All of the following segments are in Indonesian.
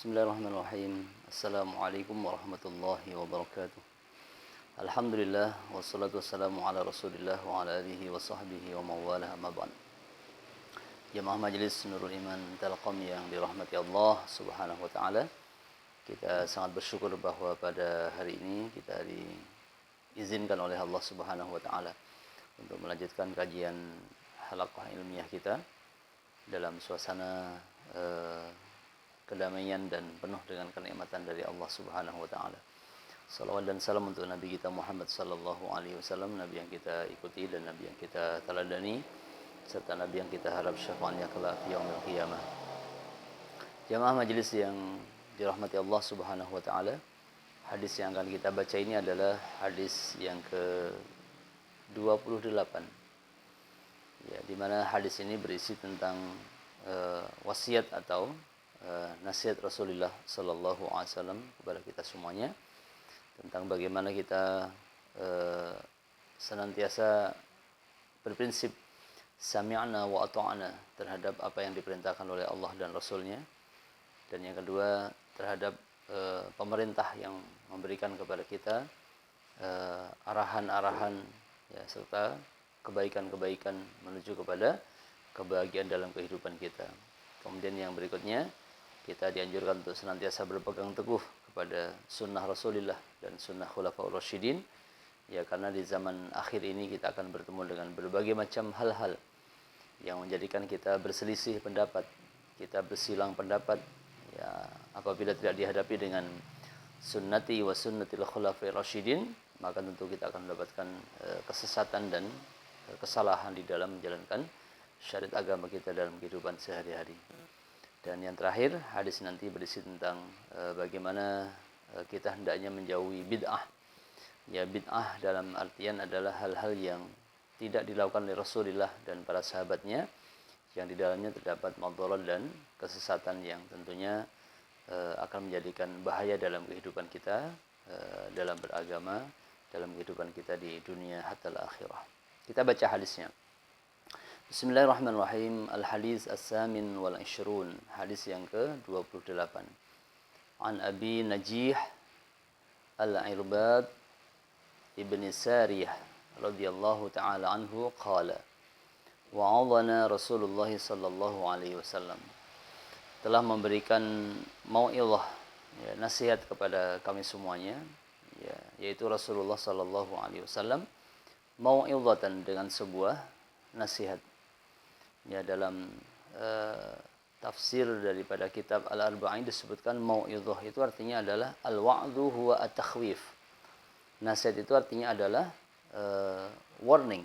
Bismillahirrahmanirrahim. Assalamualaikum warahmatullahi wabarakatuh. Alhamdulillah wassalatu wassalamu ala Rasulillah wa ala alihi wa sahbihi wa mawalah amma ba'd. Jemaah Majelis Nurul Iman Telkom yang dirahmati Allah Subhanahu wa taala. Kita sangat bersyukur bahwa pada hari ini kita diizinkan oleh Allah Subhanahu wa taala untuk melanjutkan kajian halaqah ilmiah kita dalam suasana kedamaian dan penuh dengan kenikmatan dari Allah Subhanahu wa taala. Salawat dan salam untuk Nabi kita Muhammad sallallahu alaihi wasallam, nabi yang kita ikuti dan nabi yang kita teladani, serta nabi yang kita harap syafaatnya kelak di yaumil qiyamah. Jamaah majelis yang dirahmati Allah Subhanahu wa taala, hadis yang akan kita baca ini adalah hadis yang ke-28. Ya, di mana hadis ini berisi tentang wasiat atau nasihat Rasulullah sallallahu alaihi wasallam kepada kita semuanya tentang bagaimana kita senantiasa berprinsip sami'na wa ata'na terhadap apa yang diperintahkan oleh Allah dan Rasulnya, dan yang kedua terhadap pemerintah yang memberikan kepada kita arahan-arahan ya, serta kebaikan-kebaikan menuju kepada kebahagiaan dalam kehidupan kita. Kemudian yang berikutnya, kita dianjurkan untuk senantiasa berpegang teguh kepada sunnah Rasulullah dan sunnah Khulafaur Rasyidin. Ya, karena di zaman akhir ini kita akan bertemu dengan berbagai macam hal-hal yang menjadikan kita berselisih pendapat, kita bersilang pendapat. Ya, apabila tidak dihadapi dengan sunnati wa sunnatil Khulafaur Rasyidin, maka tentu kita akan mendapatkan kesesatan dan kesalahan di dalam menjalankan syariat agama kita dalam kehidupan sehari-hari. Dan yang terakhir, hadis nanti berisi tentang bagaimana kita hendaknya menjauhi bid'ah. Ya, bid'ah dalam artian adalah hal-hal yang tidak dilakukan oleh Rasulullah dan para sahabatnya, yang di dalamnya terdapat madharat dan kesesatan yang tentunya akan menjadikan bahaya dalam kehidupan kita, dalam beragama, dalam kehidupan kita di dunia hatta akhirah. Kita baca hadisnya. Bismillahirrahmanirrahim. Al-hadis as-samin wal ishrun. Hadis yang ke-28. An Abi Najih Al-Irbad Ibn Sariyah radhiyallahu ta'ala anhu qala wa'adhana Rasulullah sallallahu alaihi wasallam, telah memberikan mau'izah, ya, nasihat kepada kami semuanya, ya, yaitu Rasulullah sallallahu alaihi wasallam, mau'izatan, dengan sebuah nasihat. Ya, dalam tafsir daripada kitab Al-Arba'in disebutkan mau'izah itu artinya adalah al-wa'dhu huwa at-takhwif. Nasihat itu artinya adalah warning.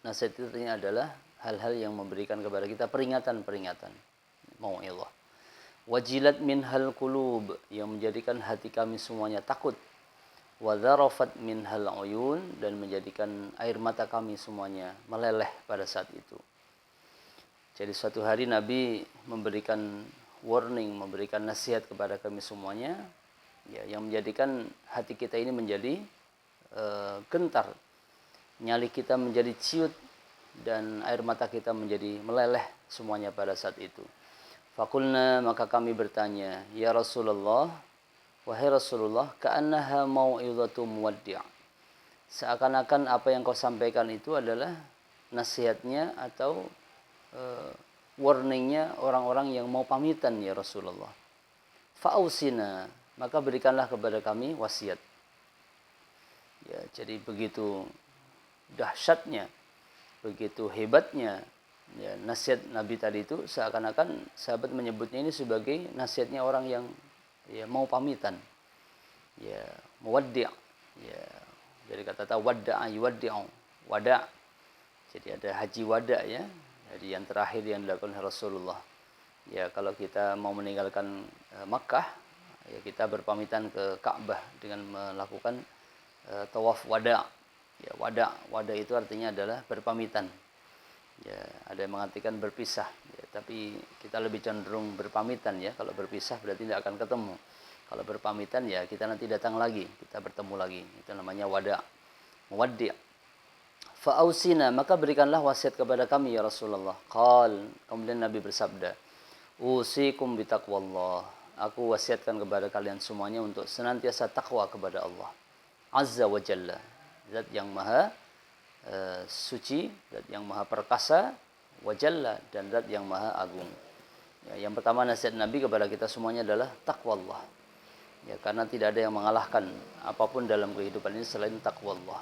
Nasihat itu artinya adalah hal-hal yang memberikan kepada kita peringatan-peringatan. Mau'izah. Wajilat minhal qulub, yang menjadikan hati kami semuanya takut. Wa dzarafat minhal uyun, dan menjadikan air mata kami semuanya meleleh pada saat itu. Jadi suatu hari Nabi memberikan warning, memberikan nasihat kepada kami semuanya, ya, yang menjadikan hati kita ini menjadi gentar, nyali kita menjadi ciut, dan air mata kita menjadi meleleh semuanya pada saat itu. Fakulna, maka kami bertanya, ya Rasulullah, wahai Rasulullah, ka'annaha mau'izatu muwaddi'. Seakan-akan apa yang kau sampaikan itu adalah nasihatnya atau warningnya orang-orang yang mau pamitan, ya Rasulullah. Fa'ausina, maka berikanlah kepada kami wasiat. Ya, jadi begitu dahsyatnya, begitu hebatnya, ya, nasihat Nabi tadi itu, seakan-akan sahabat menyebutnya ini sebagai nasihatnya orang yang, ya, mau pamitan. Ya, muwaddi'. Ya, dari kata tawadda'a yuwaddi'u, wada'. Jadi ada haji wada', ya. Jadi yang terakhir yang dilakukan Rasulullah. Ya, kalau kita mau meninggalkan Makkah, ya, kita berpamitan ke Ka'bah dengan melakukan tawaf wada'. Ya, wada' itu artinya adalah berpamitan. Ya, ada yang mengatakan berpisah, ya, tapi kita lebih cenderung berpamitan, ya. Kalau berpisah berarti tidak akan ketemu. Kalau berpamitan, ya, kita nanti datang lagi, kita bertemu lagi. Itu namanya wada'. Muwaddi'. Fa'ausina, maka berikanlah wasiat kepada kami, ya Rasulullah. Qal, kemudian Nabi bersabda, usikum bitaqwallah, aku wasiatkan kepada kalian semuanya untuk senantiasa takwa kepada Allah Azza wa Jalla, zat yang maha suci, zat yang maha perkasa, wa Jalla, dan zat yang maha agung. Ya, yang pertama nasihat Nabi kepada kita semuanya adalah takwa Allah. Ya, karena tidak ada yang mengalahkan apapun dalam kehidupan ini selain takwa Allah.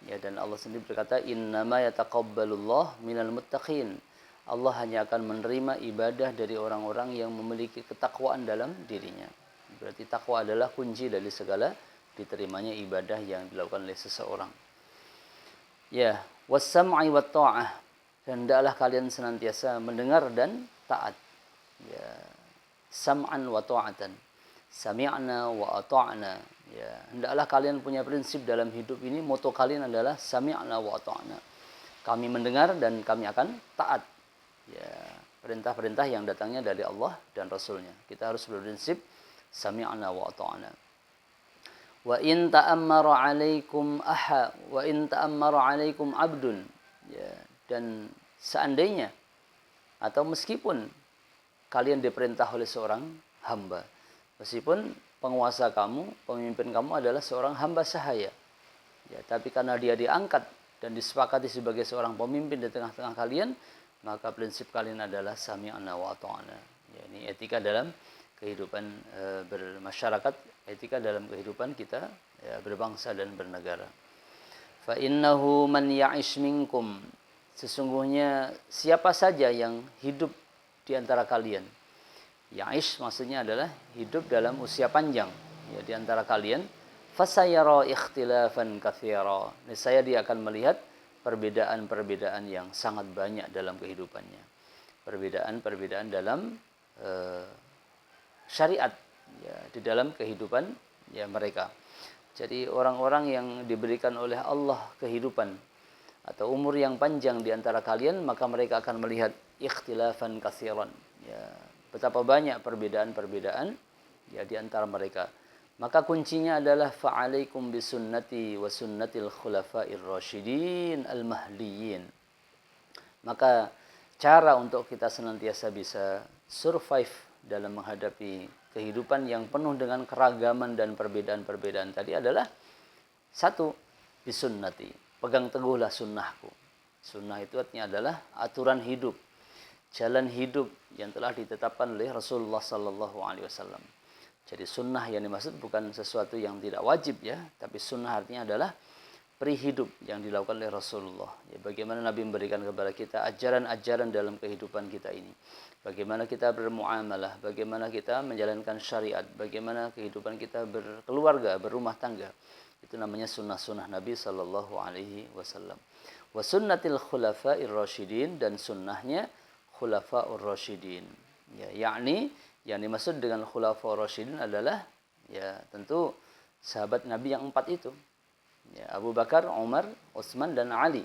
Ya, dan Allah sendiri berkata, innama yataqabbalullah minal muttaqin. Allah hanya akan menerima ibadah dari orang-orang yang memiliki ketakwaan dalam dirinya. Berarti takwa adalah kunci dari segala diterimanya ibadah yang dilakukan oleh seseorang. Ya, wassam'i wat ta'ah. Dan hendaklah kalian senantiasa mendengar dan taat. Ya, sam'an wa ta'atan. Sami'na wa ata'na. Ya, hendaklah kalian punya prinsip dalam hidup ini, moto kalian adalah sami'na wa ata'na. Kami mendengar dan kami akan taat. Ya, perintah-perintah yang datangnya dari Allah dan Rasulnya. Kita harus berprinsip sami'na wa ata'na. Wa in ta'ammara 'alaikum abdun. Ya, dan seandainya atau meskipun kalian diperintah oleh seorang hamba, meskipun penguasa kamu, pemimpin kamu adalah seorang hamba sahaya, ya, tapi karena dia diangkat dan disepakati sebagai seorang pemimpin di tengah-tengah kalian, maka prinsip kalian adalah sami'na wa ata'na. Ya, ini etika dalam kehidupan bermasyarakat, etika dalam kehidupan kita ya, berbangsa dan bernegara. Fa innahu man ya'ish minkum, sesungguhnya siapa saja yang hidup di antara kalian. Ya'ish maksudnya adalah hidup dalam usia panjang ya di antara kalian, fasayara ikhtilafan katsira. Niscaya dia akan melihat perbedaan-perbedaan yang sangat banyak dalam kehidupannya. Perbedaan-perbedaan dalam syariat ya, di dalam kehidupan ya mereka. Jadi orang-orang yang diberikan oleh Allah kehidupan atau umur yang panjang di antara kalian, maka mereka akan melihat ikhtilafan katsiran ya, betapa banyak perbedaan-perbedaan ya di antara mereka. Maka kuncinya adalah fa'alaikum bisunnati wa sunnatil khulafa'ir rasyidin al-mahdiyyin. Maka cara untuk kita senantiasa bisa survive dalam menghadapi kehidupan yang penuh dengan keragaman dan perbedaan-perbedaan tadi adalah satu, bisunnati, pegang teguhlah sunnahku. Sunnah itu artinya adalah aturan hidup, jalan hidup yang telah ditetapkan oleh Rasulullah sallallahu alaihi wasallam. Jadi sunnah yang dimaksud bukan sesuatu yang tidak wajib ya, tapi sunnah artinya adalah peri hidup yang dilakukan oleh Rasulullah. Ya, bagaimana Nabi memberikan kepada kita ajaran-ajaran dalam kehidupan kita ini. Bagaimana kita bermuamalah, bagaimana kita menjalankan syariat, bagaimana kehidupan kita berkeluarga, berumah tangga. Itu namanya sunnah-sunnah Nabi sallallahu alaihi wasallam. Wa sunnatil khulafa'ir rasyidin, dan sunnahnya khulafa'ur rasyidin. Ya, yakni yang dimaksud dengan khulafa'ur rasyidin adalah ya tentu sahabat Nabi yang 4 itu. Ya, Abu Bakar, Umar, Utsman dan Ali.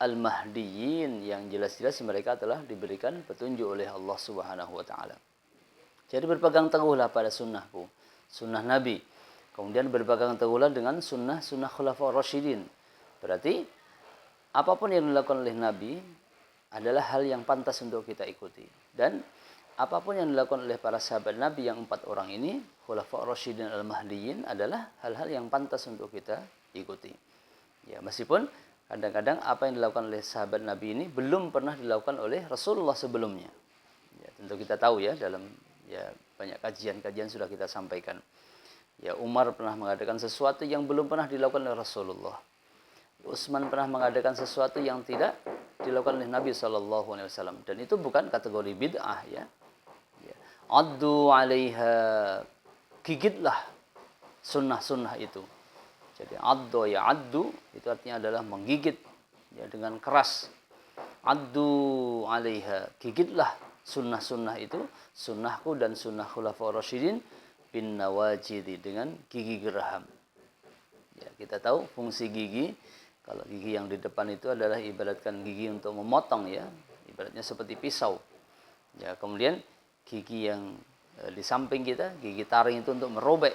Al-Mahdiyyin, yang jelas-jelas mereka telah diberikan petunjuk oleh Allah Subhanahu wa taala. Jadi berpegang teguhlah pada sunnahku, sunnah Nabi. Kemudian berpegang teguhlah dengan sunnah khulafa'ur rasyidin. Berarti apapun yang dilakukan oleh Nabi adalah hal yang pantas untuk kita ikuti. Dan apapun yang dilakukan oleh para sahabat Nabi yang 4 orang ini, khulafa'ur rasyidin al-mahdiyyin, adalah hal-hal yang pantas untuk kita ikuti. Ya, meskipun kadang-kadang apa yang dilakukan oleh sahabat Nabi ini belum pernah dilakukan oleh Rasulullah sebelumnya. Ya, tentu kita tahu ya, dalam ya banyak kajian-kajian sudah kita sampaikan. Ya, Umar pernah mengadakan sesuatu yang belum pernah dilakukan oleh Rasulullah. Utsman pernah mengadakan sesuatu yang tidak dilakukan oleh Nabi sallallahu alaihi wasallam, dan itu bukan kategori bid'ah ya. Ya. Addu 'alaiha, gigitlah sunnah-sunnah itu. Jadi addu ya addu itu artinya adalah menggigit ya dengan keras. Addu 'alaiha, gigitlah sunnah-sunnah itu, sunnahku dan sunnah khulafa'ur rasyidin, bin nawajidi, dengan gigi geraham. Ya, kita tahu fungsi gigi. Kalau gigi yang di depan itu adalah ibaratkan gigi untuk memotong ya, ibaratnya seperti pisau. Ya, kemudian gigi yang di samping kita, gigi taring itu untuk merobek.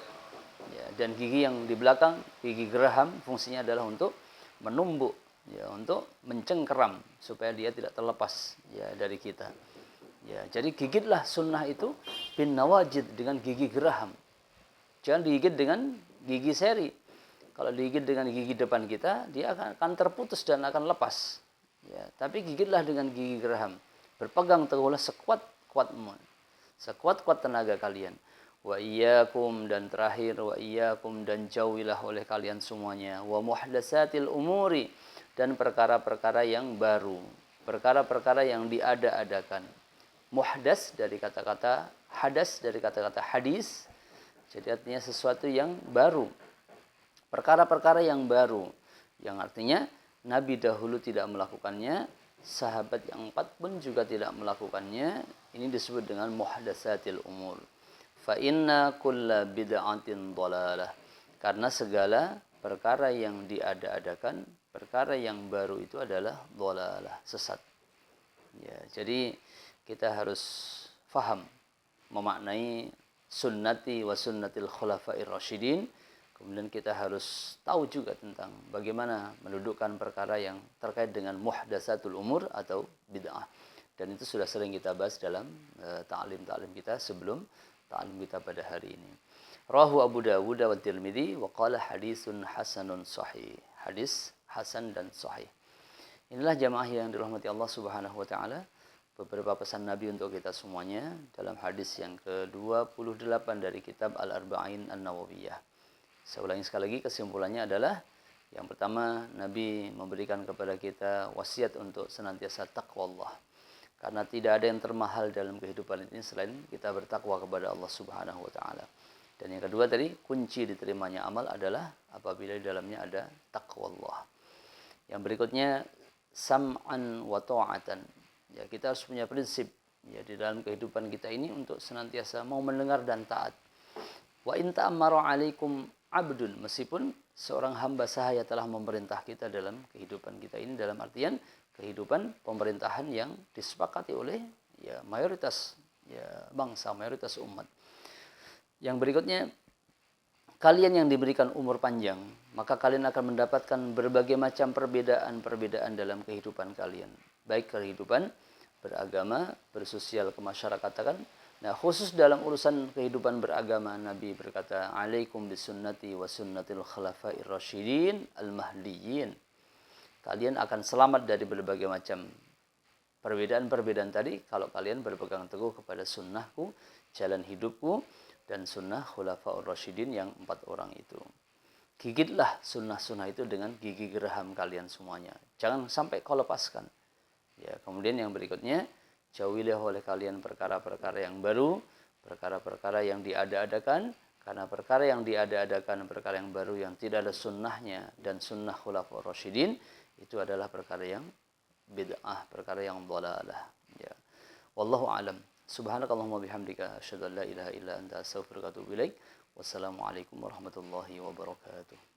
Ya, dan gigi yang di belakang, gigi geraham, fungsinya adalah untuk menumbuk, ya, untuk mencengkeram supaya dia tidak terlepas ya dari kita. Ya, jadi gigitlah sunnah itu bin nawajid, dengan gigi geraham. Jangan digigit dengan gigi seri. Kalau digigit dengan gigi depan kita, dia akan terputus dan akan lepas. Ya, tapi gigitlah dengan gigi geraham. Berpegang teguhlah sekuat-kuatmu, sekuat-kuat tenaga kalian. Wa iyyakum, dan terakhir, wa iyyakum, dan jauhilah oleh kalian semuanya, wa muhdatsatil umuri, dan perkara-perkara yang baru, perkara-perkara yang diada-adakan. Muhdas dari kata-kata hadas, dari kata-kata hadis, jadi artinya sesuatu yang baru. Perkara-perkara yang baru, yang artinya Nabi dahulu tidak melakukannya, sahabat yang 4 pun juga tidak melakukannya. Ini disebut dengan muhdatsatil umur. Fa inna kulla bid'atin dhalalah. Karena segala perkara yang diada-adakan, perkara yang baru itu adalah dhalalah, sesat. Ya, jadi kita harus faham, memaknai sunnati wa sunnatil khulafair rasyidin. Kemudian kita harus tahu juga tentang bagaimana mendudukkan perkara yang terkait dengan muhdatsatul umur atau bid'ah. Dan itu sudah sering kita bahas dalam ta'lim kita sebelum ta'lim kita pada hari ini. Rawahu Abu Dawud wa Tirmidzi wa qala hadisun hasanun sahih. Hadis hasan dan sahih. Inilah jamaah yang dirahmati Allah Subhanahu wa taala, beberapa pesan Nabi untuk kita semuanya dalam hadis yang ke-28 dari kitab Al-Arba'in An-Nawawiyah. Saya ulangi sekali lagi, kesimpulannya adalah yang pertama, Nabi memberikan kepada kita wasiat untuk senantiasa takwa Allah. Karena tidak ada yang termahal dalam kehidupan ini selain kita bertakwa kepada Allah Subhanahu wa taala. Dan yang kedua tadi, kunci diterimanya amal adalah apabila di dalamnya ada takwa Allah. Yang berikutnya, sam'an wa ta'atan. Ya, kita harus punya prinsip ya di dalam kehidupan kita ini untuk senantiasa mau mendengar dan taat. Wa in ta'ammara 'alaikum 'abdun, meskipun seorang hamba sahaya telah memerintah kita dalam kehidupan kita ini, dalam artian kehidupan pemerintahan yang disepakati oleh ya mayoritas ya bangsa, mayoritas umat. Yang berikutnya, kalian yang diberikan umur panjang, maka kalian akan mendapatkan berbagai macam perbedaan-perbedaan dalam kehidupan kalian. Baik kehidupan beragama, bersosial, kemasyarakatan. Nah, khusus dalam urusan kehidupan beragama, Nabi berkata, "Alaikum bisunnati wa sunnatil khulafair rasyidin al-mahdiyyin." Kalian akan selamat dari berbagai macam perbedaan-perbedaan tadi kalau kalian berpegang teguh kepada sunnahku, jalan hidupku, dan sunnah khulafaur rasyidin yang 4 orang itu. Gigitlah sunnah-sunnah itu dengan gigi geraham kalian semuanya. Jangan sampai kau lepaskan. Ya, kemudian yang berikutnya, jauhilah oleh kalian perkara-perkara yang baru, perkara-perkara yang diada-adakan, karena perkara yang diada-adakan, perkara yang baru yang tidak ada sunnahnya dan sunnah khulafaur rasyidin, itu adalah perkara yang bid'ah, perkara yang dhalalah. Ya. Wallahu a'lam. Subhanakallahumma bihamdika asyhadu an la ilaha illa anta astaghfiruka wa atubu ilaik. Wassalamualaikum warahmatullahi wabarakatuh.